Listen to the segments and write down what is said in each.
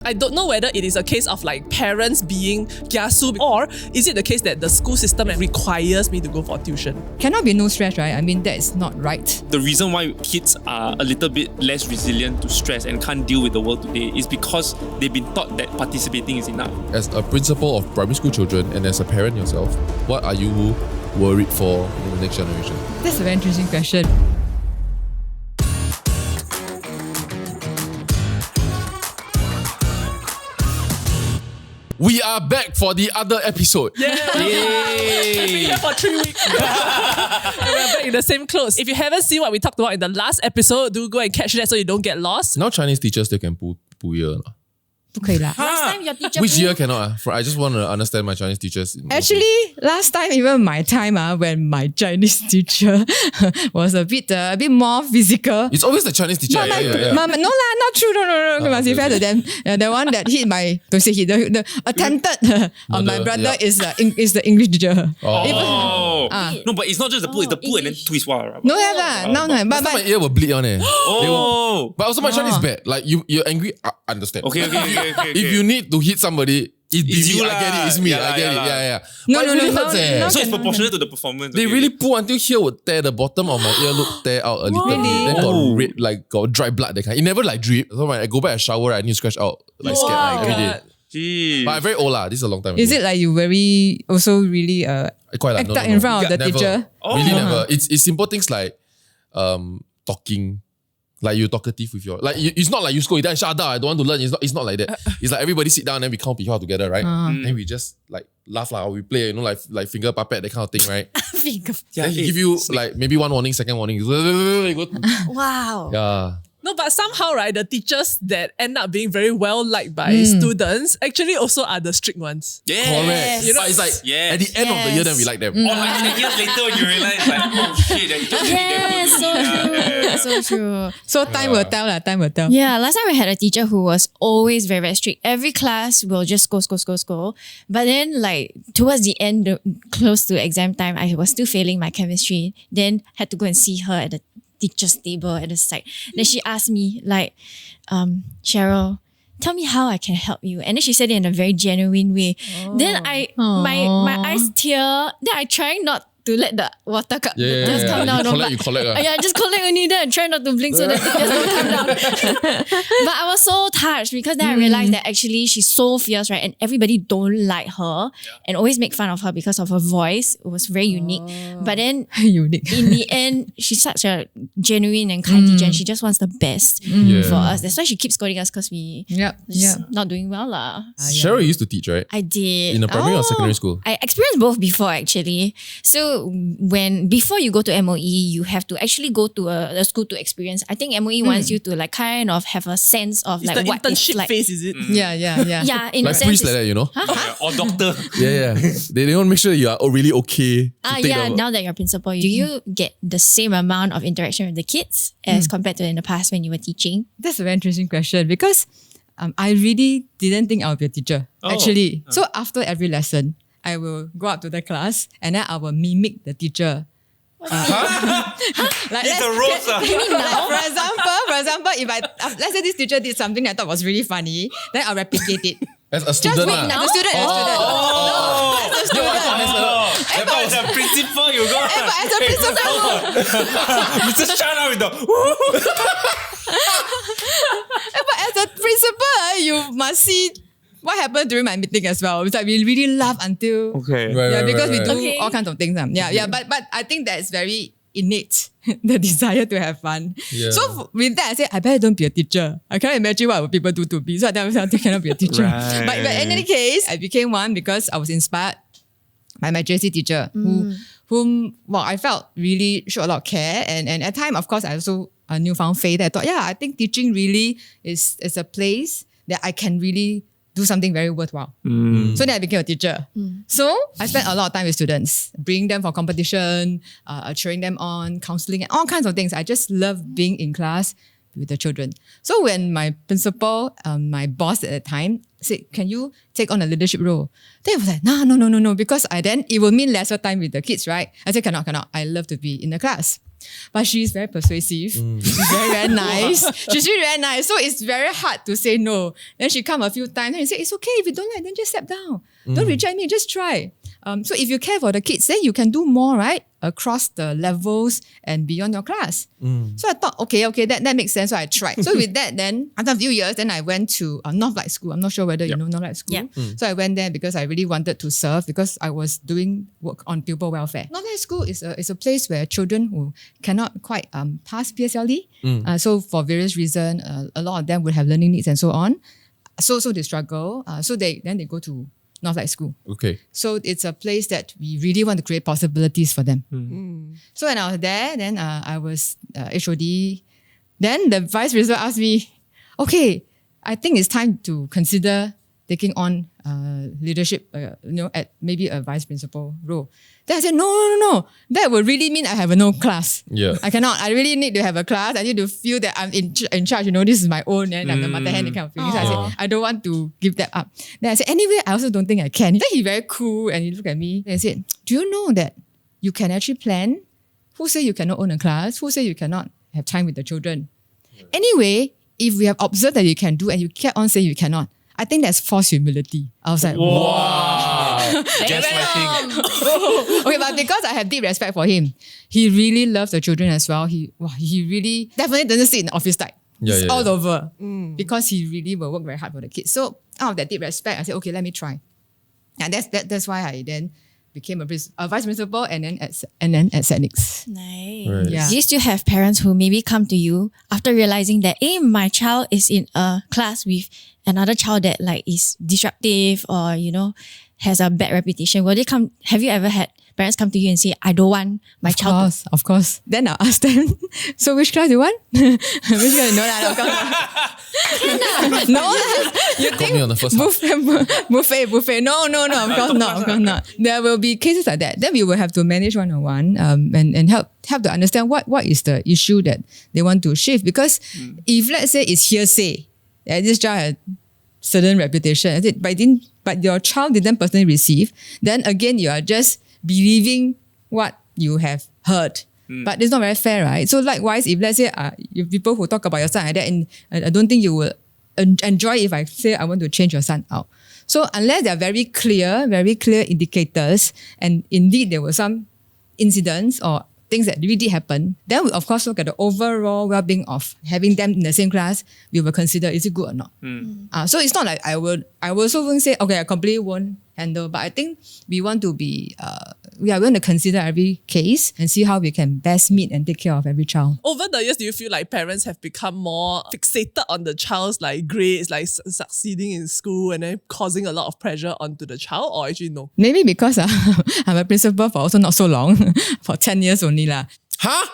I don't know whether it is a case of like parents being KIASU or is it the case that the school system requires me to go for tuition? Cannot be no stress, right? I mean, that is not right. The reason why kids are a little bit less resilient to stress and can't deal with the world today is because they've been taught that participating is enough. As a principal of primary school children and as a parent yourself, what are you worried for in the next generation? That's a very interesting question. We are back for the other episode. Yay! We've been here for 3 weeks. And we're back in the same clothes. If you haven't seen what we talked about in the last episode, do go and catch that so you don't get lost. Now Chinese teachers, they can pull ear. 不可以啦. Last time your teacher Which year cannot? I just want to understand my Chinese teachers. Actually, last time, even my time, when my Chinese teacher was a bit more physical. It's always the Chinese teacher. No lah, not true. No. Must be fair to them. The one that hit my, don't say hit, the attempted on my brother is the English teacher. No, but it's not just the pull, it's the pull and then twist. Right? No have lah. No. But my ear will bleed on it. But also my Chinese is bad. Like you're angry, I understand. Okay. If you need to hit somebody, it's you. I get it. It's me. I get it. Yeah. No. So it's proportionate to the performance. They really pull until here would tear the bottom of my earlobe tear out a little bit. Then got red, got dry blood that kind. It never like drip. So when I go back and shower, I need to scratch out like scared every day. Jeez. But I'm very old lah. This is a long time ago. Is it like you very also really quite like, act out in front of the never. teacher? Really never. It's simple things like talking. Like you talkative with your it's not like you scold, then shut up, I don't want to learn. It's not like that. It's like everybody sit down and then we count pihua together, right? Then we just like laugh lah, we play, like finger puppet, that kind of thing, right? Then he give you like maybe one warning, second warning. Wow. Yeah. No, but somehow, right, the teachers that end up being very well liked by students actually also are the strict ones. Yes. Correct. You know, but it's like at the end of the year, then we like them. Or like 10 years later when you realize like, oh shit, that teacher Yes, so true. So time will tell. Yeah, last time we had a teacher who was always very, very strict. Every class will just scold. But then like towards the end, close to exam time, I was still failing my chemistry. Then had to go and see her at the teacher's table at the side. Then she asked me like, Cheryl, tell me how I can help you. And then she said it in a very genuine way. Then my eyes tear. Then I try not to let the water just come down. You collect. Yeah, just collect only then and try not to blink so that it just don't come down. But I was so touched because then I realized that actually she's so fierce, right? And everybody don't like her and always make fun of her because of her voice. It was very unique. But then unique. In the end, she's such a genuine and kind teacher and she just wants the best for us. That's why she keeps scolding us because we not doing well lah. Cheryl used to teach, right? I did. In a primary or secondary school? I experienced both before actually. So before you go to MOE, you have to actually go to a school to experience. I think MOE wants you to like kind of have a sense of it's like the what internship it's like. phase, is it? Yeah. Yeah, in Like a sense. priest like that, you know? or doctor. Yeah. They want to make sure you are really okay. Now that you're principal, do you get the same amount of interaction with the kids as compared to in the past when you were teaching? That's a very interesting question because I really didn't think I would be a teacher, actually. So after every lesson, I will go up to the class and then I will mimic the teacher. It's a roast. For example, if let's say this teacher did something I thought was really funny, then I'll replicate it. As a student, As a student. But as a principal, you go. But as a principal, Mr. Chana with the but as a principal, you must see what happened during my meeting as well. It's like we really laugh until because we do all kinds of things. But I think that's very innate, the desire to have fun. Yeah. So with that, I said, I better don't be a teacher. I cannot imagine what would people do to me. So I tell myself I cannot be a teacher. Right. But in any case, I became one because I was inspired by my JC teacher whom I felt really showed a lot of care. And at time, of course, I also a newfound faith. I thought, I think teaching really is a place that I can really do something very worthwhile. So then I became a teacher. So I spent a lot of time with students, bringing them for competition, cheering them on, counseling, and all kinds of things. I just love being in class with the children. So when my principal, my boss at the time, said, can you take on a leadership role? Then I was like, no, because then it will mean lesser time with the kids, right? I said, cannot. I love to be in the class. But she's very persuasive. She's very nice. She's really very nice. So it's very hard to say no. Then she come a few times and she say, it's okay. If you don't like, then just step down. Don't reject me, just try. So if you care for the kids, then you can do more, right? Across the levels and beyond your class. So I thought, okay, that makes sense. So I tried. So with that, then after a few years, then I went to Northlight School. I'm not sure whether you know Northlight School. So I went there because I really wanted to serve because I was doing work on pupil welfare. Northlight School is a place where children who cannot quite pass PSLE. So for various reasons, a lot of them would have learning needs and so on. So they struggle. So they go to Northlight School. Okay. So it's a place that we really want to create possibilities for them. So when I was there, then I was HOD. Then the vice principal asked me, okay, I think it's time to consider taking on leadership, at maybe a vice principal role. Then I said, no. That would really mean I have no class. Yeah. I cannot. I really need to have a class. I need to feel that I'm in charge. This is my own, and I'm the mother hen, kind of feeling. So I said, I don't want to give that up. Then I said, anyway, I also don't think I can. Then he very cool and he looked at me and said, do you know that you can actually plan? Who say you cannot own a class? Who say you cannot have time with the children? Anyway, if we have observed that you can do and you kept on saying you cannot, I think that's false humility. I was like, Wow. Just my thing. Okay, but because I have deep respect for him, he really loves the children as well. He really definitely doesn't sit in the office type. It's all over because he really will work very hard for the kids. So out of that deep respect, I said, okay, let me try. And that's why I then became a vice principal and then at Setnix. Nice. Right. Yeah. Do you still have parents who maybe come to you after realizing that, my child is in a class with another child that is disruptive or, has a bad reputation? Will they come? Have you ever had parents come to you and say, I don't want my child to... Of course. Then I'll ask them, so which class do you want? Which class? No, of course not. No, you think me on the first buffet. No, of course not. There will be cases like that. Then we will have to manage one-on-one and help to understand what is the issue that they want to shift. Because if let's say it's hearsay, this child had certain reputation, but your child didn't personally receive, then again you are just believing what you have heard. But it's not very fair, right? So likewise, if let's say if people who talk about your son like that, and I don't think you will enjoy if I say I want to change your son out. So unless there are very clear indicators, and indeed there were some incidents or things that really did happen, then we of course look at the overall well-being of having them in the same class. We will consider, is it good or not? So it's not like I will also say, okay, I completely won't handle, but I think we want to be, we are going to consider every case and see how we can best meet and take care of every child. Over the years, do you feel like parents have become more fixated on the child's grades, succeeding in school and then causing a lot of pressure onto the child, or actually no? Maybe because I'm a principal for also not so long, for 10 years only lah. Huh?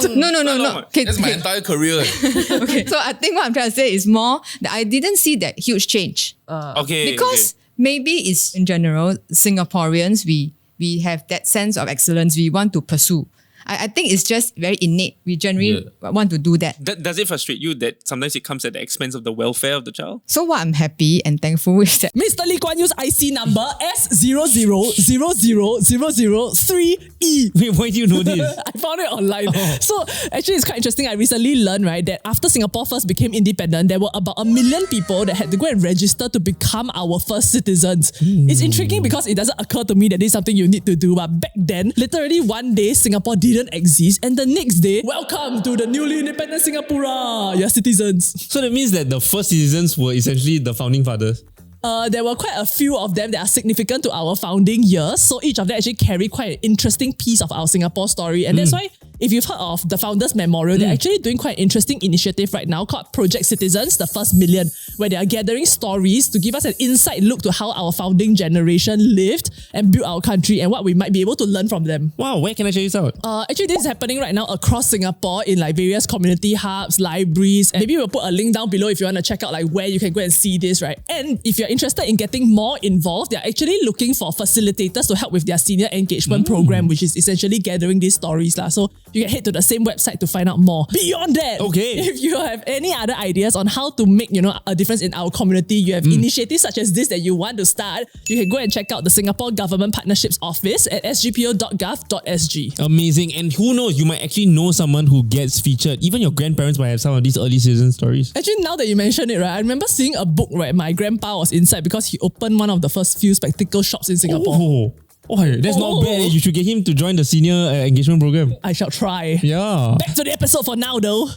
No. Okay, That's my entire career. okay. So I think what I'm trying to say is more that I didn't see that huge change. Because maybe it's in general, Singaporeans, we have that sense of excellence we want to pursue. I think it's just very innate. We generally want to do that. Does it frustrate you that sometimes it comes at the expense of the welfare of the child? So what I'm happy and thankful is that Mr. Lee Kuan Yew's IC number S0000003E. Wait, why do you know this? I found it online. So actually it's quite interesting. I recently learned, right, that after Singapore first became independent, there were about 1 million people that had to go and register to become our first citizens. It's intriguing because it doesn't occur to me that this is something you need to do. But back then, literally one day, Singapore didn't exist, and the next day, welcome to the newly independent Singapura, your citizens. So that means that the first citizens were essentially the founding fathers. There were quite a few of them that are significant to our founding years. So each of them actually carry quite an interesting piece of our Singapore story. And that's why, if you've heard of the Founders Memorial, they're actually doing quite an interesting initiative right now called Project Citizens, the First Million, where they are gathering stories to give us an inside look to how our founding generation lived and built our country and what we might be able to learn from them. Wow, where can I check this out? Actually, this is happening right now across Singapore in various community hubs, libraries. And maybe we'll put a link down below if you want to check out where you can go and see this, right? And if you're interested in getting more involved, they're actually looking for facilitators to help with their senior engagement program, which is essentially gathering these stories. So you can head to the same website to find out more. Beyond that, if you have any other ideas on how to make, a difference in our community, you have initiatives such as this that you want to start, you can go and check out the Singapore Government Partnerships Office at sgpo.gov.sg. Amazing. And who knows, you might actually know someone who gets featured. Even your grandparents might have some of these early citizen stories. Actually, now that you mention it, right, I remember seeing a book, right, my grandpa was inside because he opened one of the first few spectacle shops in Singapore. That's not bad. You should get him to join the senior engagement program. I shall try. Yeah. Back to the episode for now though.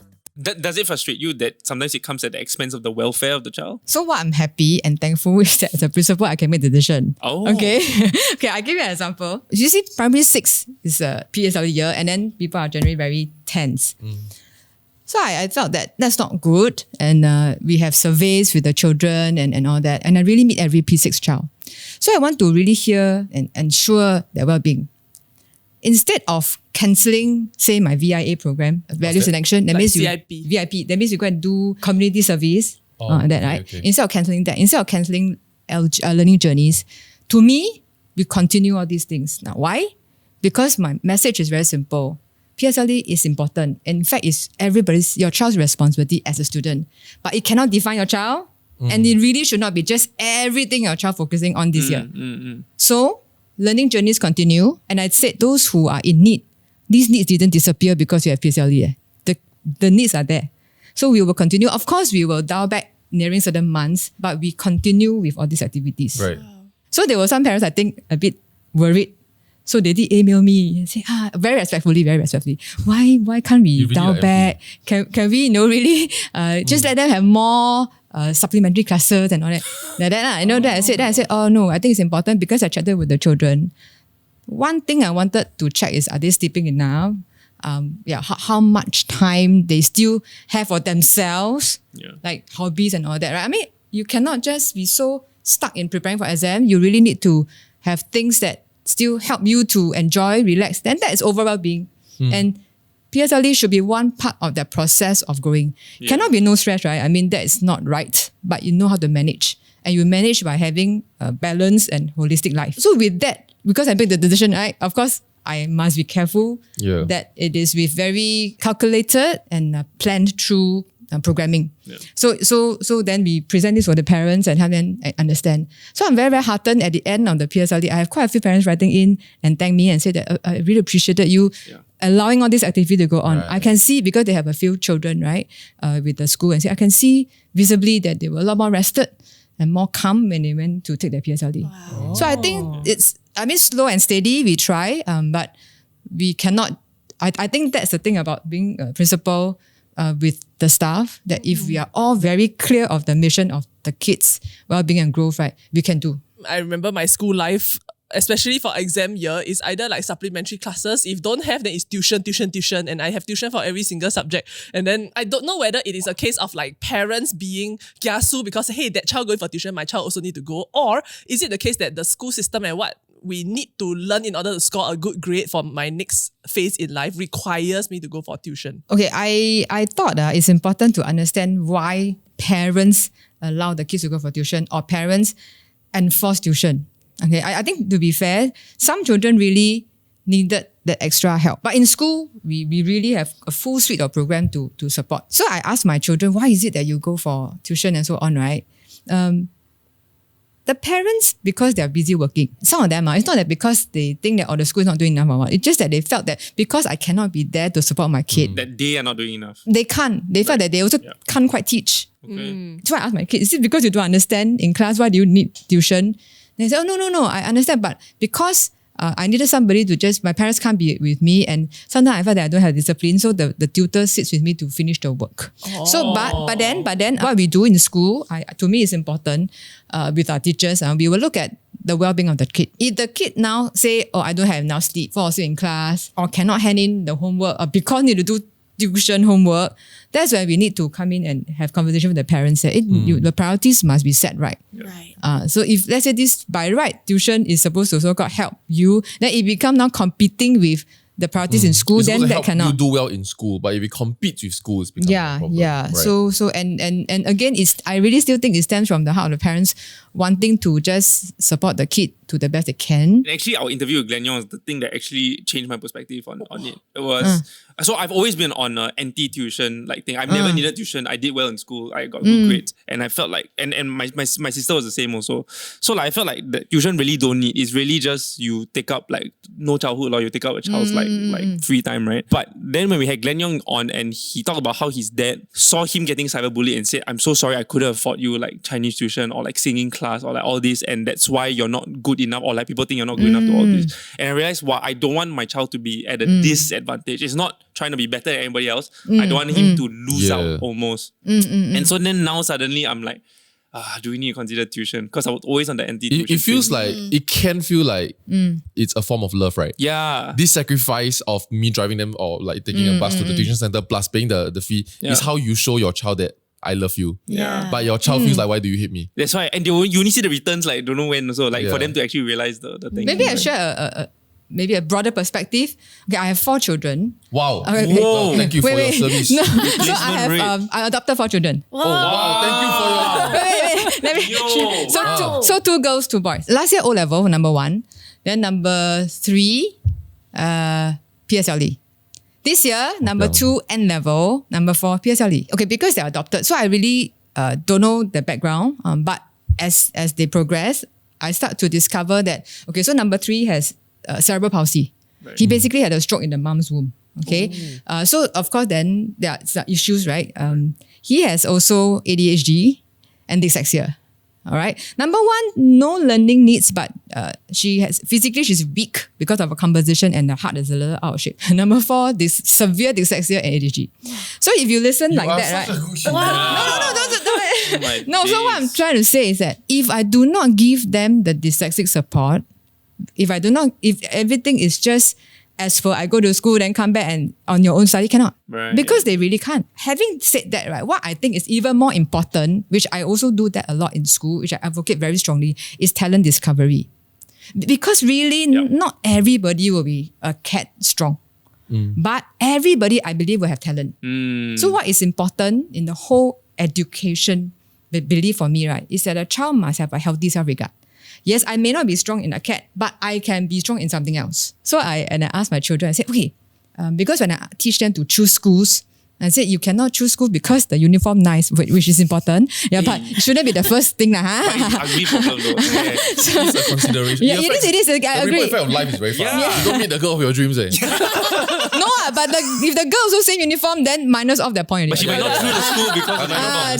Does it frustrate you that sometimes it comes at the expense of the welfare of the child? So what I'm happy and thankful is that as a principal, I can make the decision. Oh. Okay. Okay, I'll give you an example. You see, primary 6 is a PSLE year and then people are generally very tense. So I felt that that's not good. And we have surveys with the children and all that. And I really meet every P6 child. So I want to really hear and ensure their well-being. Instead of cancelling, say, my VIA program, Values in Action, that means VIP. That means you go and do community service, right? Okay. Instead of cancelling that, instead of cancelling learning journeys, to me, we continue all these things. Now, why? Because my message is very simple. PSLE is important. In fact, it's your child's responsibility as a student. But it cannot define your child. And it really should not be just everything your child focusing on this year. So, learning journeys continue. And I said those who are in need, these needs didn't disappear because you have PSLE. The needs are there. So we will continue. Of course, we will dial back nearing certain months, but we continue with all these activities. Right. So there were some parents, I think, a bit worried. So they did email me and say, very respectfully, why can't we dial back? Can we, really just let them have more supplementary classes and all that? I said, oh no, I think it's important because I chatted with the children. One thing I wanted to check is, are they sleeping enough? How much time they still have for themselves, like hobbies and all that, right? I mean, you cannot just be so stuck in preparing for exam. You really need to have things that still help you to enjoy, relax. Then that is overall being. And PSLE should be one part of that process of growing. Cannot be no stress, right? I mean, that is not right, but you know how to manage. And you manage by having a balanced and holistic life. So with that, because I made the decision, right, of course, I must be careful that it is with very calculated and planned through programming. So then we present this for the parents and have them understand. So I'm very, very heartened at the end of the PSLE. I have quite a few parents writing in and thank me and say that I really appreciated you allowing all this activity to go on. Right. I can see, because they have a few children, right, with the school, and I can see visibly that they were a lot more rested and more calm when they went to take their PSLE. Wow. So I think slow and steady, we try, but we cannot, I think that's the thing about being a principal with the staff, that if we are all very clear of the mission of the kids' well-being and growth, right, we can do. I remember my school life, especially for exam year, is either like supplementary classes. If don't have, then it's tuition. And I have tuition for every single subject. And then I don't know whether it is a case of like parents being KIASU because, hey, that child going for tuition, my child also need to go. Or is it the case that the school system and what we need to learn in order to score a good grade for my next phase in life requires me to go for tuition? Okay, I thought it's important to understand why parents allow the kids to go for tuition or parents enforce tuition. Okay, I think to be fair, some children really needed that extra help. But in school, we really have a full suite of program to support. So I asked my children, why is it that you go for tuition and so on, right? The parents, because they're busy working, some of them it's not that because they think that the school is not doing enough or what. It's just that they felt that because I cannot be there to support my kid, that they are not doing enough. They can't. They felt that they also can't quite teach. Okay. So I asked my kids, is it because you don't understand in class, why do you need tuition? They said, oh, no, I understand. But because I needed somebody to my parents can't be with me, and sometimes I felt that I don't have discipline, so the tutor sits with me to finish the work. Oh. So, but then what we do in school, to me is important with our teachers. We will look at the well-being of the kid. If the kid now say, I don't have enough sleep, fall asleep in class, or cannot hand in the homework, or because need to do tuition homework, that's where we need to come in and have conversation with the parents. The priorities must be set right. Right. So if let's say this by right, tuition is supposed to so-called help you, then it becomes now competing with the priorities in school, then that cannot. You do well in school, but if it competes with school, it's becoming a problem. Right. So and again, I really still think it stems from the heart of the parents wanting to just support the kid to the best they can. Actually, our interview with Glenn Yong was the thing that actually changed my perspective on it. It was so I've always been on an anti-tuition like thing. I've never needed tuition. I did well in school. I got good grades, and I felt like and my sister was the same also. So like I felt like the tuition really don't need. It's really just you take up like no childhood or you take up a child's like free time, right? But then when we had Glenn Yong on and he talked about how his dad saw him getting cyberbullied and said, "I'm so sorry, I couldn't afford you like Chinese tuition or like singing class or like all this, and that's why you're not good enough or like people think you're not good enough to all this." And I realized, wow, I don't want my child to be at a disadvantage. It's not trying to be better than anybody else. I don't want him to lose out almost. And so then now suddenly I'm like, do we need to consider tuition? Because I was always on the anti-tuition. It feels like, it can feel like it's a form of love, right? Yeah. This sacrifice of me driving them or like taking a bus to the tuition center plus paying the fee is how you show your child that I love you. Yeah. But your child feels like, why do you hate me? That's why. And you only see the returns like don't know when also. Like for them to actually realize the thing. Maybe I share maybe a broader perspective. Okay, I have 4 children. Wow. Okay. Whoa. Thank you for your service. No. So I adopted 4 children. Oh, wow. Thank you for your... Let me. Yo. So 2 girls, 2 boys. Last year O level, number 1. Then number 3, PSLE. This year, number 2, N level. Number 4, PSLE. Okay, because they're adopted. So I really don't know the background. But as they progress, I start to discover that, okay, so number 3 has cerebral palsy. Right. He basically had a stroke in the mom's womb. Okay. So of course then there are some issues, right? He has also ADHD and dyslexia. All right. Number 1, no learning needs, but physically she's weak because of a composition and the heart is a little out of shape. Number 4, this severe dyslexia and ADHD. So if you listen like that, right? No, so what I'm trying to say is that if I do not give them the dyslexic support, if everything is just as for I go to school, then come back and on your own study, cannot. Right. Because they really can't. Having said that, right, what I think is even more important, which I also do that a lot in school, which I advocate very strongly, is talent discovery. Because really, not everybody will be a cat strong. But everybody, I believe, will have talent. So what is important in the whole education belief for me, right, is that a child must have a healthy self-regard. Yes, I may not be strong in a cat, but I can be strong in something else. So I asked my children, I said, okay, because when I teach them to choose schools, I said, you cannot choose school because the uniform nice, which is important. Yeah, but it shouldn't be the first thing. Ugly problem though. It's a consideration. Yeah, it is. I agree. The effect of life is very fast. You don't meet the girl of your dreams. No, but if the girl also same uniform, then minus off their point. But she might not choose the school because of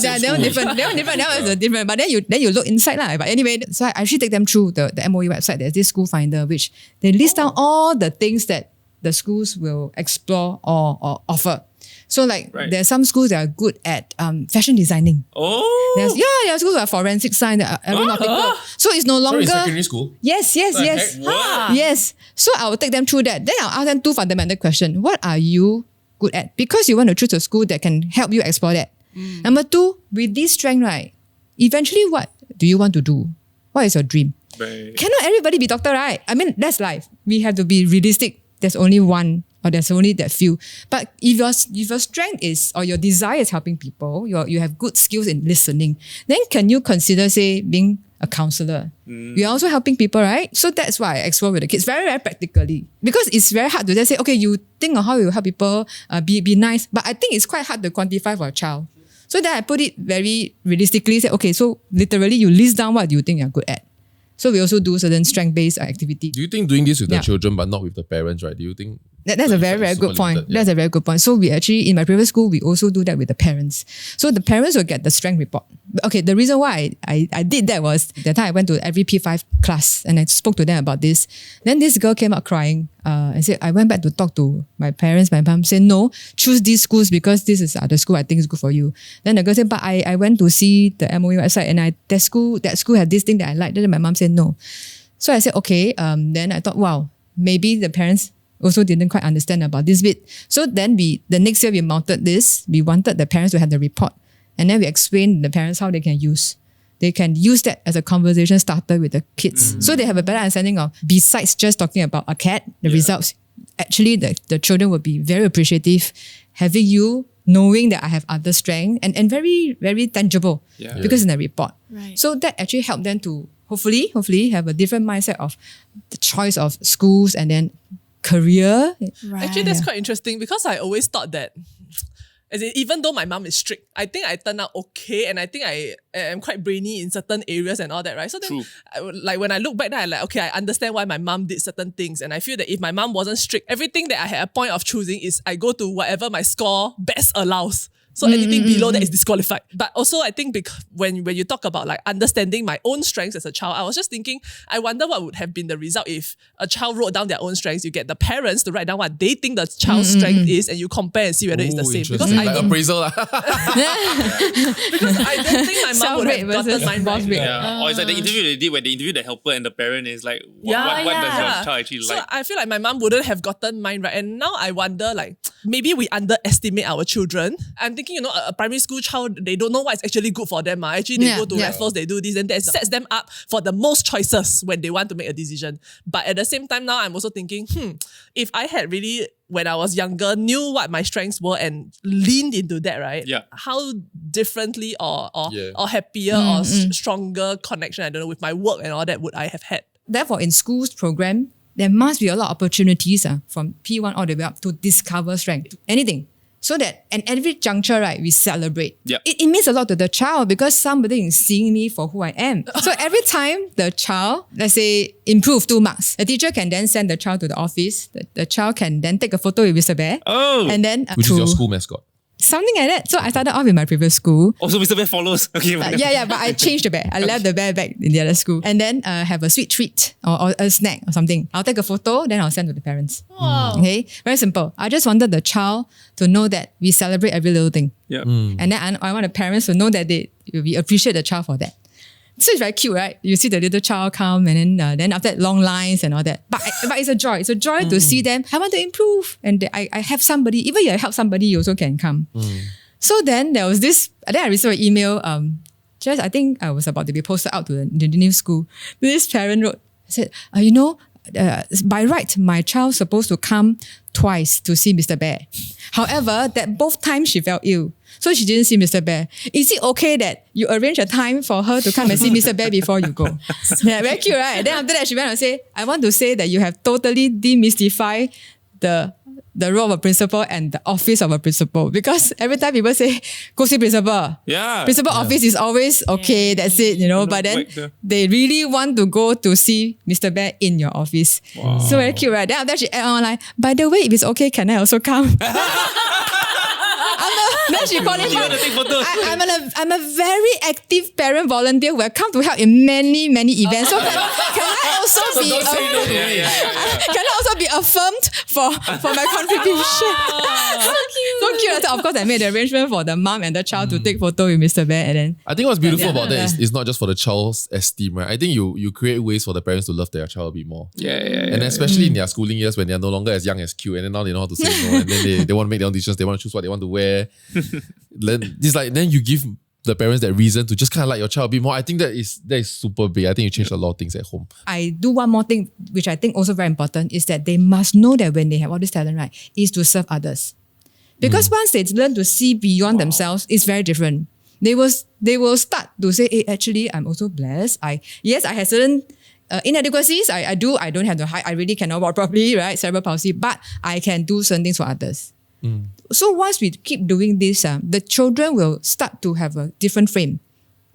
the they were different. That was different. But then you look inside lah. But anyway, so I actually take them through the MOE website. There's this school finder which they list down all the things that the schools will explore or offer. So like there's some schools that are good at fashion designing. Oh. There are schools that are forensic science, aeronautical. So it's no longer... So in secondary school? Yes. Yes. So I will take them through that. Then I'll ask them 2 fundamental questions. What are you good at? Because you want to choose a school that can help you explore that. Number 2, with this strength, right, eventually what do you want to do? What is your dream? Right. Cannot everybody be doctor, right? I mean, that's life. We have to be realistic. There's only one or there's only that few. But if your strength is, or your desire is helping people, you have good skills in listening, then can you consider, say, being a counselor? You're also helping people, right? So that's why I explore with the kids very, very practically. Because it's very hard to just say, okay, you think of how you help people be nice. But I think it's quite hard to quantify for a child. So then I put it very realistically, say, okay, so literally you list down what you think you're good at. So we also do certain strength-based activity. Do you think doing this with the children but not with the parents, right? Do you think... That's a very, very good point. That's a very good point. So we actually, in my previous school, we also do that with the parents. So the parents will get the strength report. Okay, the reason why I did that was that time I went to every P5 class and I spoke to them about this. Then this girl came out crying and said, I went back to talk to my parents. My mom said, no, choose these schools because this is the school I think is good for you. Then the girl said, but I went to see the MOE website and that school had this thing that I liked. Then my mom said, no. So I said, okay. Then I thought, wow, maybe the parents also didn't quite understand about this bit. So then the next year we mounted this. We wanted the parents to have the report. And then we explained to the parents how they can use that as a conversation starter with the kids. So they have a better understanding of, besides just talking about a cat, the results, actually the children will be very appreciative having you knowing that I have other strength and very, very tangible because in the report. Right. So that actually helped them to hopefully have a different mindset of the choice of schools and then career. Right. Actually, that's quite interesting because I always thought that, as in, even though my mom is strict, I think I turned out okay, and I think I am quite brainy in certain areas and all that, right? So then, like when I look back, then I like, okay, I understand why my mom did certain things, and I feel that if my mom wasn't strict, everything that I had a point of choosing is I go to whatever my score best allows. So anything below that is disqualified. But also I think because when you talk about like understanding my own strengths as a child, I was just thinking, I wonder what would have been the result if a child wrote down their own strengths. You get the parents to write down what they think the child's strength is, and you compare and see whether it's the same. Because I like don't, appraisal. because I don't think my mom would have gotten mine right. Yeah. Or it's like the interview they did where they interviewed the helper and the parent is like, what does your child actually So like? I feel like my mom wouldn't have gotten mine right. And now I wonder, like, maybe we underestimate our children. I'm thinking, a primary school child, they don't know what's actually good for them. Actually, they go to Raffles, they do this, and that sets them up for the most choices when they want to make a decision. But at the same time, now I'm also thinking, if I had really, when I was younger, knew what my strengths were and leaned into that, right? Yeah. How differently or happier or stronger connection, I don't know, with my work and all that would I have had? Therefore, in schools program, there must be a lot of opportunities from P1 all the way up to discover strength, anything. So that, and every juncture, right, we celebrate. Yep. It means a lot to the child because somebody is seeing me for who I am. So every time the child, let's say, improve 2 marks, the teacher can then send the child to the office. The child can then take a photo with Mr. Bear. Oh. And then Which is your school mascot. something like that. So I started off in my previous school. Also, Mr. Bear follows. Okay. But I changed the bear. I left the bear back in the other school. And then have a sweet treat or a snack or something. I'll take a photo, then I'll send to the parents. Wow. Okay, very simple. I just wanted the child to know that we celebrate every little thing. Yeah. And then I want the parents to know that we appreciate the child for that. So it's very cute, right? You see the little child come and then after that, long lines and all that. But it's a joy. It's a joy to see them. I want to improve. And I have somebody, even if I help somebody, you also can come. So then there was this, then I received an email, I think I was about to be posted out to the new school. This parent wrote, said, by right, my child's supposed to come twice to see Mr. Bear. However, that both times she felt ill. So she didn't see Mr. Bear. Is it okay that you arrange a time for her to come and see Mr. Bear before you go? Yeah, very cute, right? Then after that, she went and say, I want to say that you have totally demystified the role of a principal and the office of a principal. Because every time people say, go see principal. Yeah. Principal office is always okay, that's it, but then they really want to go to see Mr. Bear in your office. Wow. So very cute, right? Then after that, she add on like, by the way, if it's okay, can I also come? Then she qualified. I'm a very active parent volunteer who have come to help in many, many events. So can I also be can I also be affirmed for my contribution? So cute. So of course I made the arrangement for the mom and the child to take photo with Mr. Bear and then I think what's beautiful about that is not just for the child's esteem, right? I think you create ways for the parents to love their child a bit more. And especially in their schooling years when they're no longer as young as cute and then now they know how to say no and then they want to make their own decisions, they want to choose what they want to wear. Then you give the parents that reason to just kind of like your child a bit more. I think that is super big. I think you changed a lot of things at home. I do one more thing, which I think also very important, is that they must know that when they have all this talent, right, is to serve others. Because once they learn to see beyond themselves, it's very different. They will start to say, hey, actually, I'm also blessed. I have certain inadequacies. I don't have the height. I really cannot walk properly, right? Cerebral palsy, but I can do certain things for others. So once we keep doing this, the children will start to have a different frame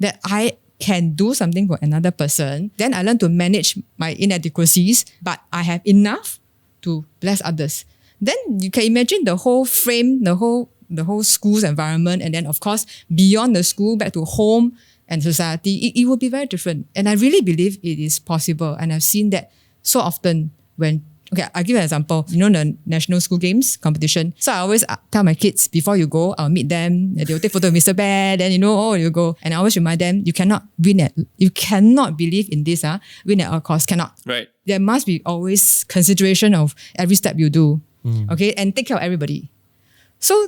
that I can do something for another person. Then I learn to manage my inadequacies, but I have enough to bless others. Then you can imagine the whole frame, the whole school's environment, and then of course beyond the school, back to home and society, it will be very different. And I really believe it is possible. And I've seen that so often when. Okay, I'll give you an example. The National School Games competition. So I always tell my kids, before you go, I'll meet them. They'll take photo with Mr. Bear. Then, you go. And I always remind them, you cannot believe in this, win at all costs. Cannot. Right. There must be always consideration of every step you do. Okay, and take care of everybody. So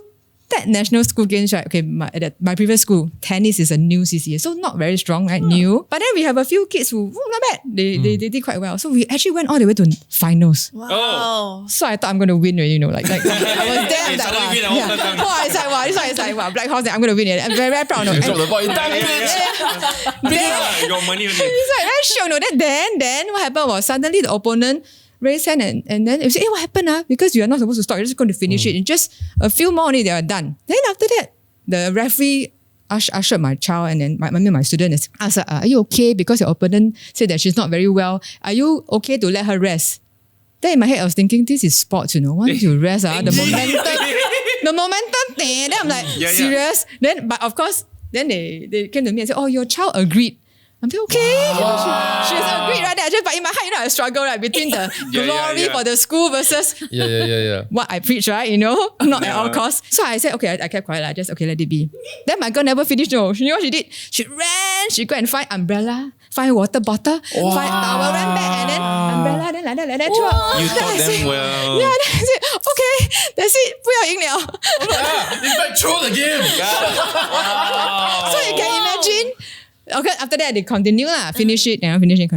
that national school games, right? Okay, my previous school, tennis is a new CCA, so not very strong, right? New. But then we have a few kids who, not bad. They did quite well. So we actually went all the way to finals. Wow. So I thought I'm going to win, you know, like I was there. Hey, Like, suddenly win wow, all the time. wow, it's like, wow, this one is like, wow, Black Horse, I'm going to win it. I'm very, very proud. No? Drop the ball in time, bitch. You got money on it. It's like very shocked. No? Then what happened was suddenly the opponent raised hand and then they say, hey, what happened? Because you are not supposed to stop. You're just going to finish it. In just a few more only, they are done. Then after that, the referee ushered my child and then my student asked, are you okay? Because your opponent said that she's not very well. Are you okay to let her rest? Then in my head, I was thinking, this is sports, you know. Once you rest, the momentum, then I'm like, serious? Then, but of course, then they came to me and said, oh, your child agreed. I'm like, okay. Wow. She has agreed right there. But in my head, you know, I struggle right between the glory for the school versus what I preach, right? You know, not at all costs. So I said, okay, I kept quiet. I just, okay, let it be. Then my girl never finished. No, you know what she did? She ran. She go and find umbrella, find water bottle, find towel, ran back, and then umbrella, then like that. Wow. You taught them well. Yeah, then I said, okay, that's it. 不要赢了. In fact, throw the game. So you can imagine. Okay, after that they continue finish it, finish it.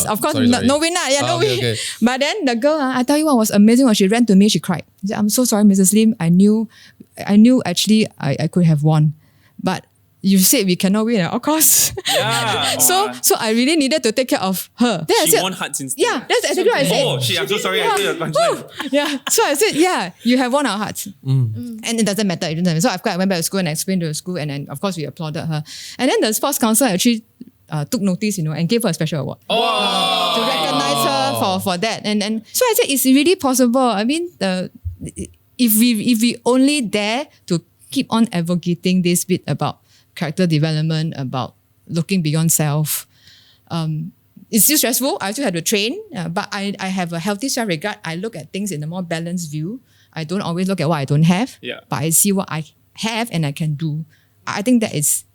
Of course, no win no win. Okay. But then the girl, I tell you what was amazing when she ran to me, she cried. She said, I'm so sorry, Mrs. Lim. I knew actually I could have won, but you said we cannot win at all costs. Yeah. So I really needed to take care of her. Then She won hearts instead. Yeah, that's exactly what I said. Oh shit, I'm so sorry. I did a punchline. Yeah. So I said, yeah, you have won our hearts. And it doesn't matter. So I went back to school and explained to the school, and then of course we applauded her. And then the sports council actually took notice, and gave her a special award. To recognize her for that. And so I said, it's really possible. I mean, if we only dare to keep on advocating this bit about character development, about looking beyond self. It's still stressful. I still have to train, but I have a healthy self-regard. I look at things in a more balanced view. I don't always look at what I don't have, but I see what I have and I can do. I think that is,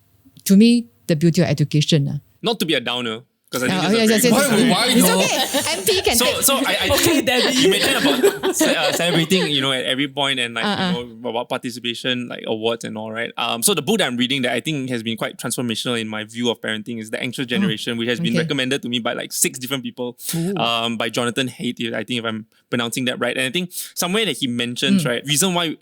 to me, the beauty of education. Not to be a downer, because I think Why it's okay. MP can take. So I you mentioned about celebrating, at every point and about participation, like awards and all, right? So the book that I'm reading that I think has been quite transformational in my view of parenting is The Anxious Generation, which has been recommended to me by like 6 different people, by Jonathan Haidt, I think if I'm pronouncing that right. And I think somewhere that he mentions, right, reason why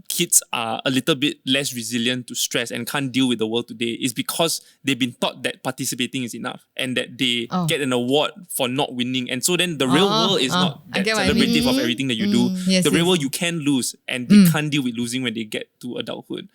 kids are a little bit less resilient to stress and can't deal with the world today is because they've been taught that participating is enough and that they get an award for not winning. And so then the real world is not that celebrative of everything that you do. The real world you can lose and they can't deal with losing when they get to adulthood.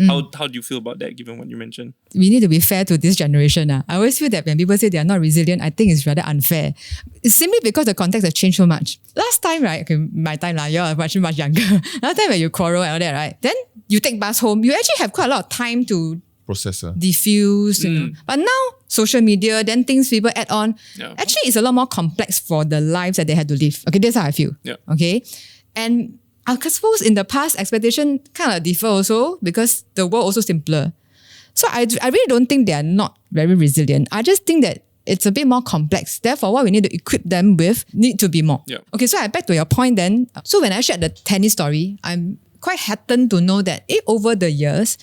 How do you feel about that given what you mentioned? We need to be fair to this generation. I always feel that when people say they are not resilient, I think it's rather unfair. It's simply because the context has changed so much. Last time, right? Okay, my time, you're much younger. Last time when you quarrel and all that, right? Then you take bus home, you actually have quite a lot of time to processor diffuse, But now, social media, then things people add on, actually it's a lot more complex for the lives that they had to live. Okay, that's how I feel. Yeah. Okay. And I suppose in the past, expectation kind of differ also because the world also simpler. So I really don't think they are not very resilient. I just think that it's a bit more complex. Therefore, what we need to equip them with need to be more. Yeah. Okay, so I back to your point then. So when I shared the tennis story, I'm quite heartened to know that over the years,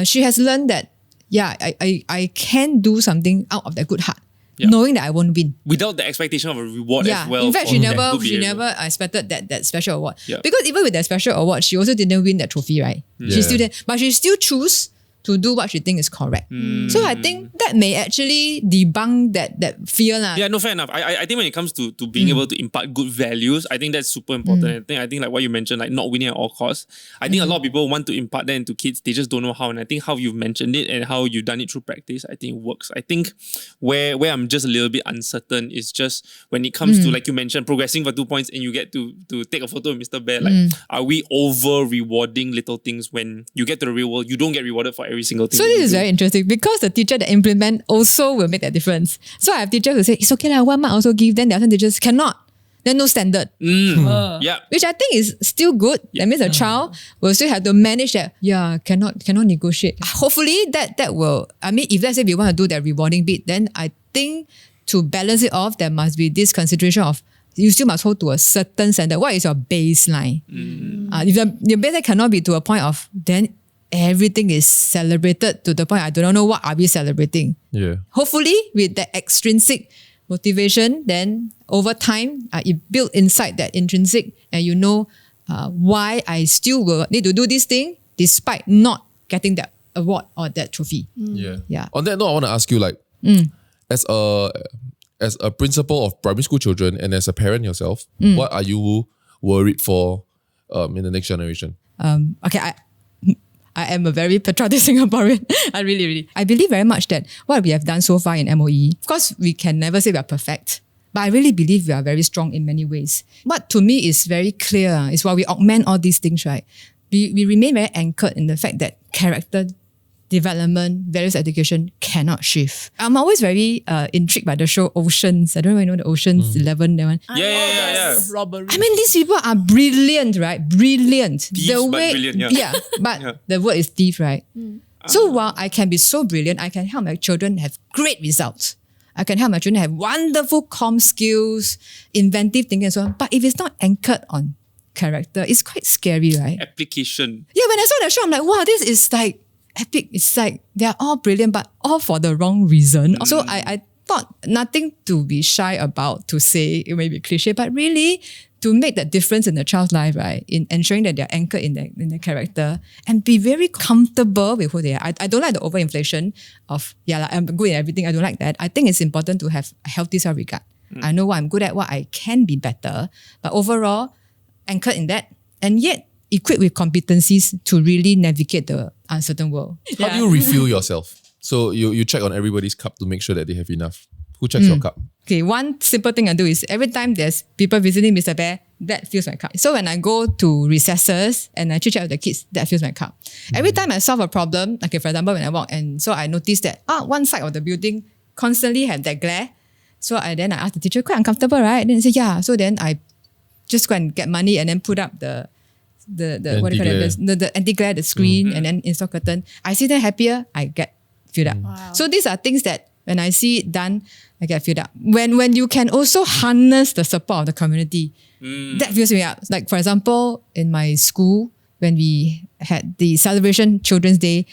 she has learned that, I can do something out of that good heart. Yeah. Knowing that I won't win. Without the expectation of a reward as well. In fact, for she that never good behavior. expected that special award. Yeah. Because even with that special award, she also didn't win that trophy, right? She still did, but she still chose to do what she thinks is correct. So I think that may actually debunk that fear. Yeah, no, fair enough. I think when it comes to being able to impart good values, I think that's super important. I think like what you mentioned, like not winning at all costs. I think a lot of people want to impart that into kids, they just don't know how. And I think how you've mentioned it and how you've done it through practice, I think it works. I think where I'm just a little bit uncertain is just when it comes to, like you mentioned, progressing for 2 points and you get to take a photo with Mr. Bear. Like, are we over rewarding little things when you get to the real world? You don't get rewarded for every single thing. So this is very interesting because the teacher that implement also will make that difference. So I have teachers who say, it's okay, 1 mark also give, then the other teachers cannot. Then no standard. Yeah. Which I think is still good. That means the child will still have to manage that. Yeah, cannot negotiate. Hopefully that will, if let's say we want to do that rewarding bit, then I think to balance it off, there must be this consideration of you still must hold to a certain standard. What is your baseline? If your baseline cannot be to a point of, then everything is celebrated to the point I do not know what are we celebrating. Yeah. Hopefully, with that extrinsic motivation, then over time, it built inside that intrinsic, and you know why I still will need to do this thing despite not getting that award or that trophy. Yeah. On that note, I want to ask you, like, as a principal of primary school children and as a parent yourself, what are you worried for in the next generation? Okay, I am a very patriotic Singaporean. I believe very much that what we have done so far in MOE, of course, we can never say we are perfect, but I really believe we are very strong in many ways. What to me is very clear is while we augment all these things, right? We remain very anchored in the fact that character development, values education cannot shift. I'm always very intrigued by the show Oceans. I don't really know the Oceans 11. That one. Yeah. Robbery. I mean, these people are brilliant, right? Brilliant. Thieves, but brilliant, yeah. But the word is thief, right? So while I can be so brilliant, I can help my children have great results. I can help my children have wonderful comm skills, inventive thinking and so on. But if it's not anchored on character, it's quite scary, right? Application. Yeah, when I saw the show, I'm like, wow, this is like epic. It's like they're all brilliant, but all for the wrong reason. So I thought nothing to be shy about, to say it may be cliche, but really to make that difference in the child's life, right? In ensuring that they're anchored in their character and be very comfortable with who they are. I don't like the overinflation of, I'm good in everything. I don't like that. I think it's important to have a healthy self-regard. I know what I'm good at, what I can be better, but overall, anchored in that, and yet equipped with competencies to really navigate the uncertain world. How do you refuel yourself? So you check on everybody's cup to make sure that they have enough. Who checks your cup? Okay, one simple thing I do is every time there's people visiting Mr. Bear, that fills my cup. So when I go to recesses and I chit-chat with the kids, that fills my cup. Every time I solve a problem, okay, for example, when I walk, and so I notice that one side of the building constantly have that glare. So I ask the teacher, quite uncomfortable, right? Then they say, yeah. So then I just go and get money and then put up the what do you call it? The anti-glare, the screen, and then install curtain. I see them happier, I get filled up. Wow. So these are things that when I see it done, I get filled up. When you can also harness the support of the community, that fills me up. Like for example, in my school, when we had the celebration Children's Day,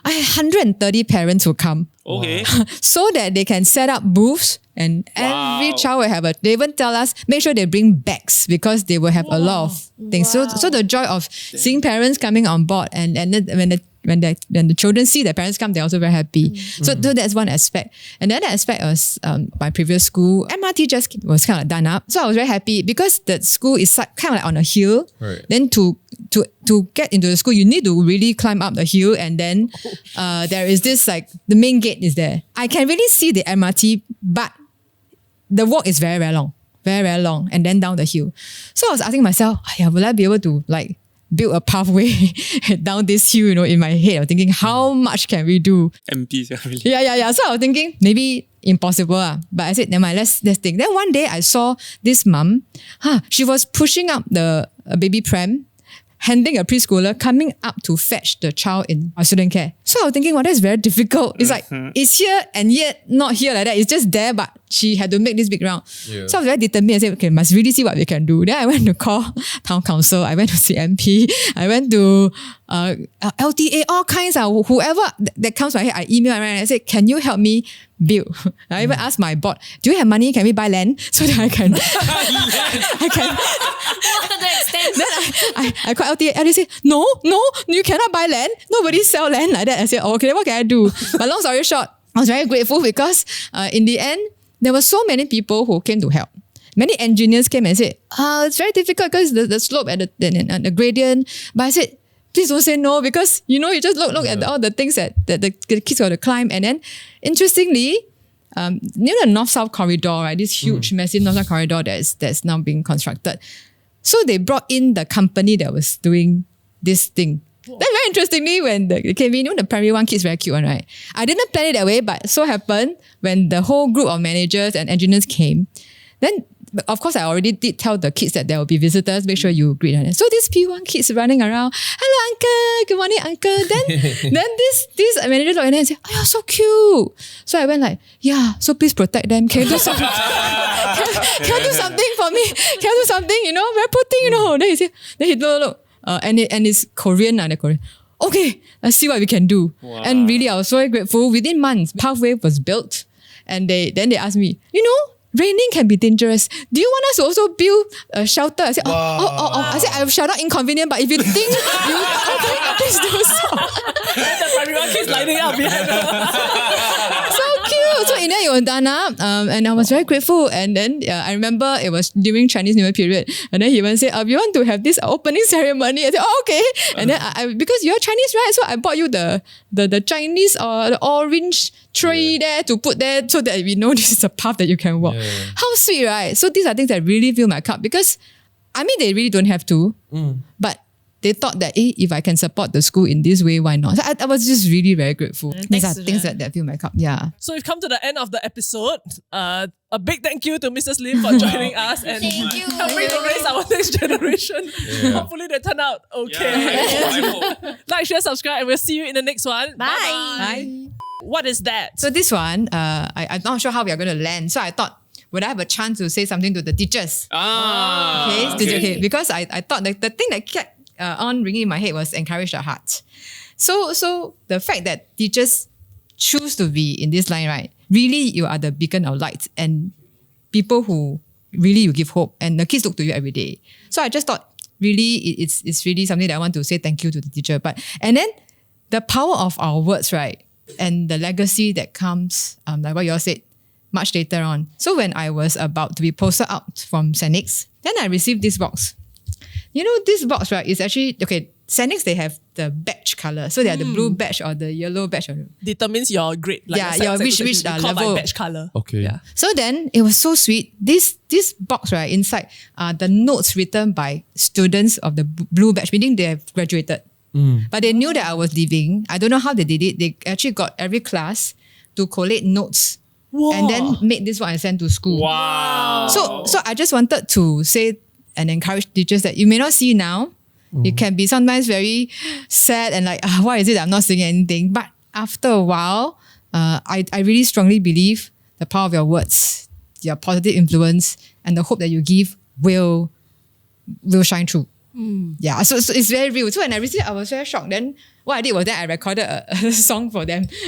I had 130 parents who come. Okay. So that they can set up booths and every child will have they even tell us, make sure they bring bags because they will have a lot of things. So the joy of seeing parents coming on board and then when the children see their parents come, they're also very happy. So that's one aspect. And the other aspect was my previous school, MRT just was kind of done up. So I was very happy because the school is kind of like on a hill. Right. Then to get into the school, you need to really climb up the hill, and then there is this like the main gate is there. I can really see the MRT, but the walk is very, very long. Very, very long. And then down the hill. So I was asking myself, will I be able to like build a pathway down this hill, in my head? I was thinking, how much can we do? MPs, really. Yeah. So I was thinking, maybe impossible. But I said, never mind, let's think. Then one day I saw this mum, she was pushing up the baby pram, handing a preschooler, coming up to fetch the child in our student care. So I was thinking, that's very difficult. It's like, it's here and yet not here like that. It's just there, but she had to make this big round. Yeah. So I was very determined. I said, okay, must really see what we can do. Then I went to call town council. I went to CMP. I went to LTA, all kinds of whoever that comes my head. I email and I said, can you help me build? I even asked my board, do you have money? Can we buy land so that I can? Then I called LTA and they said, no, you cannot buy land. Nobody sell land like that. I said, okay, what can I do? But long story short, I was very grateful because in the end, there were so many people who came to help. Many engineers came and said, it's very difficult because the slope and the gradient. But I said, please don't say no because, you just look at all the things that the kids got to climb. And then, interestingly, near the North-South corridor, right, this huge, massive North-South corridor that's now being constructed. So they brought in the company that was doing this thing. Then very interestingly, when they came in, the primary one kids very cute one, right? I didn't plan it that way, but so happened when the whole group of managers and engineers came, then of course I already did tell the kids that there will be visitors, make sure you greet them. So these P1 kids running around, hello uncle, good morning uncle. Then this manager looked at them and said, oh, you're so cute. So I went like, yeah, so please protect them. Can you do something? can you do something for me? Can you do something? Very poor thing, Then he said, look. And it's Korean, they're Korean. Okay, let's see what we can do. Wow. And really, I was so grateful. Within months, pathway was built. And then they asked me, raining can be dangerous. Do you want us to also build a shelter? I said, I said, I'll shout out inconvenient, but if you think you please do so. The everyone keeps lining up behind her. So cute. So in the end, it was done up. And I was very grateful. And then I remember it was during Chinese New Year period. And then he went and said, we want to have this opening ceremony. I said, okay. And then I because you're Chinese, right? So I bought you the Chinese or the orange tray there to put there so that we know this is a path that you can walk. How sweet, right? So these are things that really fill my cup because they really don't have to. But they thought that if I can support the school in this way, why not? So I was just really very grateful. These are things that fill my cup. Yeah. So we've come to the end of the episode. A big thank you to Mrs. Lim for joining us and helping to raise our next generation. Hopefully they turn out okay. I hope. Like, share, subscribe, and we'll see you in the next one. Bye. What is that? So this one, I'm not sure how we are going to land. So I thought, would I have a chance to say something to the teachers? Okay. Because I thought that the thing that kept on ringing in my head was encourage the heart. So the fact that teachers choose to be in this line, right? Really, you are the beacon of light and people who really you give hope and the kids look to you every day. So I just thought really it's really something that I want to say thank you to the teacher. And then the power of our words, right? And the legacy that comes, like what you all said, much later on. So when I was about to be posted out from Senix, then I received this box. This box, right, is actually, okay, Senix, they have the badge color. So they are the blue badge or the yellow badge. Determines your grade. Which level. Badge color. Okay. Yeah. So then it was so sweet. This box, right, inside are the notes written by students of the blue badge, meaning they have graduated. But they knew that I was leaving. I don't know how they did it. They actually got every class to collate notes. Whoa. And then made this one and sent to school. Wow. So I just wanted to say and encourage teachers that you may not see now. It can be sometimes very sad and like, why is it that I'm not saying anything? But after a while, I really strongly believe the power of your words, your positive influence, and the hope that you give will shine through. Yeah, so it's very real. So when I received it, I was very shocked. Then what I did was that I recorded a song for them. Because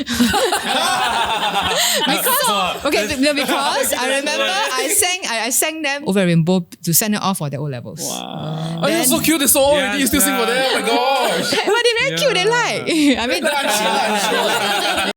I remember I sang them over Rainbow to send it off for their O levels. Wow. Oh, you're so cute. They saw already. You still sing for them. Oh my gosh. But they're very cute. They like. I mean,